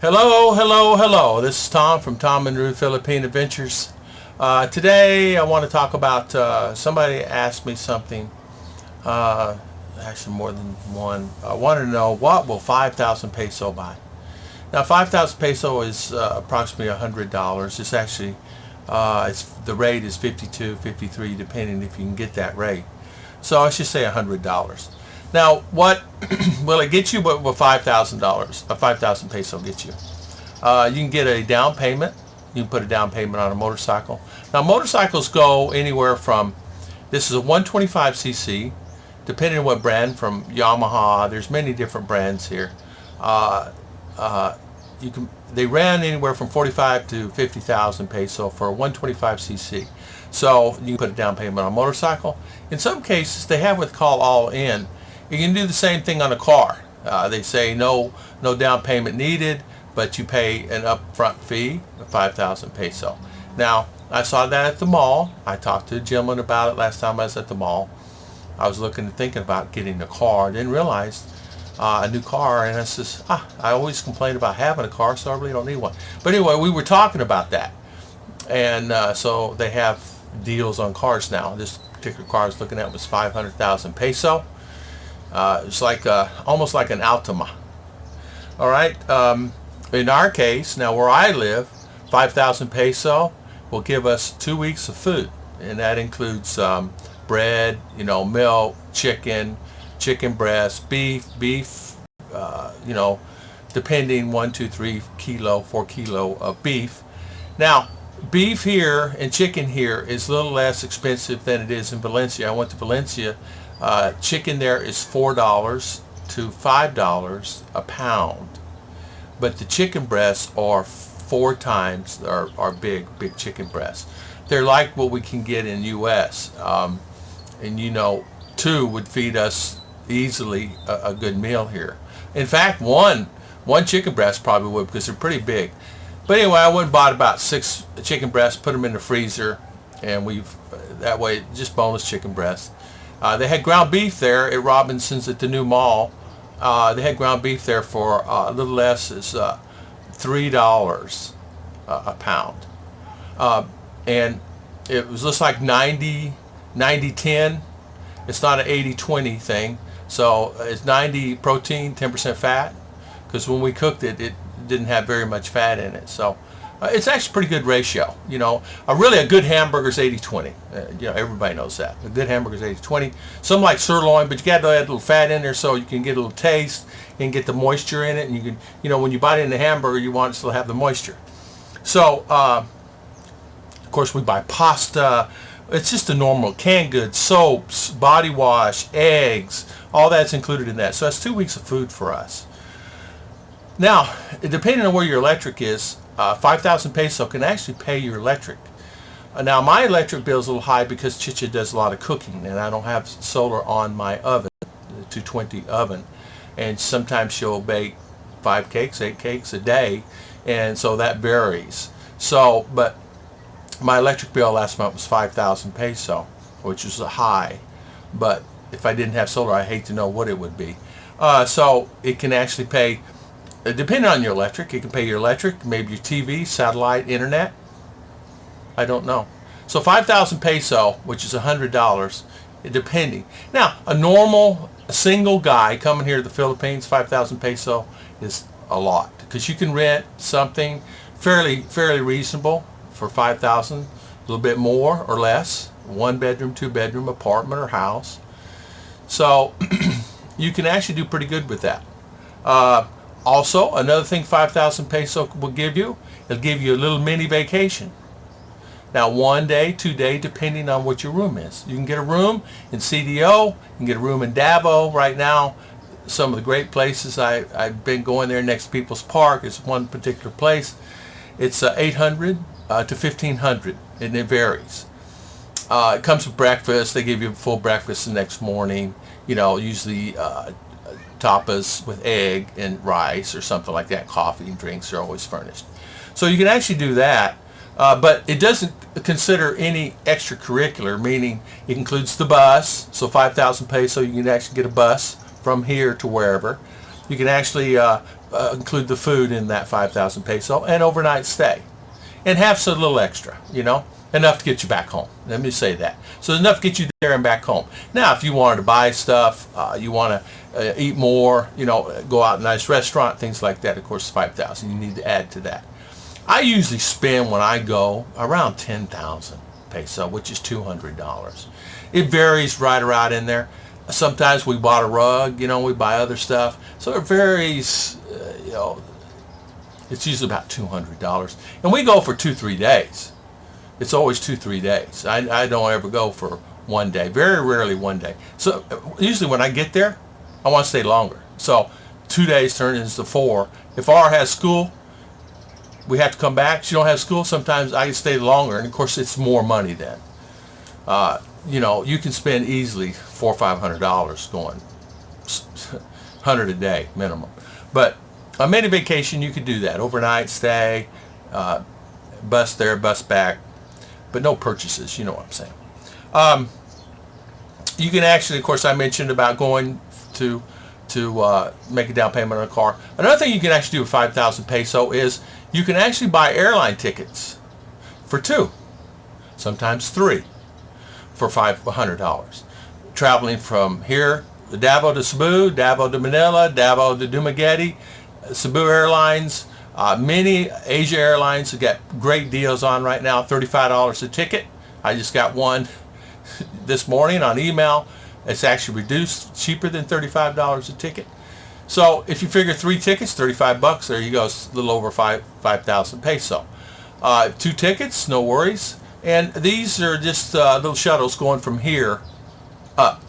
Hello, hello, hello. This is Tom from Tom and Ruth Philippine Adventures. Today I want to talk about, somebody asked me something, actually more than one. I wanted to know, what will 5,000 peso buy? Now 5,000 peso is approximately $100. It's actually, the rate is 52, 53 depending if you can get that rate. So I should say $100. Now, what will it get you? What will $5,000, 5,000 peso get you? You can get a down payment. You can put a down payment on a motorcycle. Now, motorcycles go anywhere from, this is a 125cc, depending on what brand, from Yamaha. There's many different brands here. They ran anywhere from 45 to 50,000 peso for a 125cc. So you can put a down payment on a motorcycle. In some cases, they have what's called all-in. You can do the same thing on a car. They say no down payment needed, but you pay an upfront fee of 5,000 peso. Now, I saw that at the mall. I talked to a gentleman about it last time I was at the mall. I was thinking about getting a car. Didn't realize a new car, and I says, I always complain about having a car, so I really don't need one. But anyway, we were talking about that, and so they have deals on cars now. This particular car I was looking at was 500,000 peso. It's like almost like an Altima. All right. In our case, now where I live, 5,000 peso will give us 2 weeks of food, and that includes bread, milk, chicken breast, beef, depending 1, 2, 3 kilo, 4 kilo of beef. Now, beef here and chicken here is a little less expensive than it is in Valencia. I went to Valencia. Chicken there is $4 to $5 a pound, but the chicken breasts are 4 times our big chicken breasts. They're like what we can get in U.S. And 2 would feed us easily a good meal here. In fact, one chicken breast probably would, because they're pretty big. But anyway, I went and bought about 6 chicken breasts, put them in the freezer, and that way just boneless chicken breasts. They had ground beef there at Robinson's at the new mall. They had ground beef there for a little less as $3 a pound. And it was just like 90-10. It's not an 80-20 thing. So it's 90 protein, 10% fat, because when we cooked it, it didn't have very much fat in it. So it's actually a pretty good ratio. A good hamburger is 80-20. Everybody knows that. A good hamburger is 80-20. Some like sirloin, but you got to add a little fat in there so you can get a little taste and get the moisture in it. And you can, when you bite it in the hamburger, you want it to still have the moisture. So, of course, we buy pasta. It's just the normal canned goods, soaps, body wash, eggs. All that's included in that. So that's 2 weeks of food for us. Now, depending on where your electric is, 5,000 peso can actually pay your electric. Now, my electric bill is a little high because Chicha does a lot of cooking, and I don't have solar on my oven, the 220 oven. And sometimes she'll bake 5 cakes, 8 cakes a day, and so that varies. So, but my electric bill last month was 5,000 peso, which is a high. But if I didn't have solar, I hate to know what it would be. So it can actually pay, depending on your electric, it can pay your electric, maybe your TV, satellite, internet. I don't know. So 5,000 peso, which is $100, depending. Now, a normal single guy coming here to the Philippines, 5,000 peso is a lot, because you can rent something fairly reasonable for 5,000, a little bit more or less, 1 bedroom, 2 bedroom apartment or house. So you can actually do pretty good with that. Also, another thing 5,000 peso will give you, it'll give you a little mini vacation. Now, 1 day, 2 day, depending on what your room is. You can get a room in CDO, you can get a room in Davao. Right now, some of the great places, I've been going there next to People's Park. It's one particular place. It's 800 to 1,500, and it varies. It comes with breakfast. They give you a full breakfast the next morning. Usually tapas with egg and rice or something like that. Coffee and drinks are always furnished. So you can actually do that. But it doesn't consider any extracurricular, meaning it includes the bus. So 5,000 peso, you can actually get a bus from here to wherever. You can actually include the food in that 5,000 peso and overnight stay, and have some little extra, enough to get you back home. Let me say that. So enough to get you there and back home. Now, if you wanted to buy stuff, you want to eat more, go out to a nice restaurant, things like that, of course, 5,000. You need to add to that. I usually spend, when I go, around 10,000 peso, which is $200. It varies right around in there. Sometimes we bought a rug, we buy other stuff. So it varies, it's usually about $200. And we go for 2-3 days. It's always 2-3 days. I don't ever go for one day. Very rarely one day. So usually when I get there, I want to stay longer. So 2 days turn into 4. If R has school, we have to come back. She don't have school. Sometimes I can stay longer. And of course, it's more money then. You can spend easily $400 or $500 going 100 a day minimum. But on many vacation, you could do that. Overnight stay, bus there, bus back, but no purchases. You know what I'm saying. You can actually, of course, I mentioned about going to make a down payment on a car. Another thing you can actually do with 5,000 peso is you can actually buy airline tickets for 2, sometimes 3, for $500. Traveling from here, Davao to Cebu, Davao to Manila, Davao to Dumaguete, Cebu Airlines, many Asia Airlines have got great deals on right now, $35 a ticket. I just got one this morning on email. It's actually reduced, cheaper than $35 a ticket. So if you figure 3 tickets, $35, there you go, it's a little over 5,000 peso. 2 tickets, no worries. And these are just little shuttles going from here up.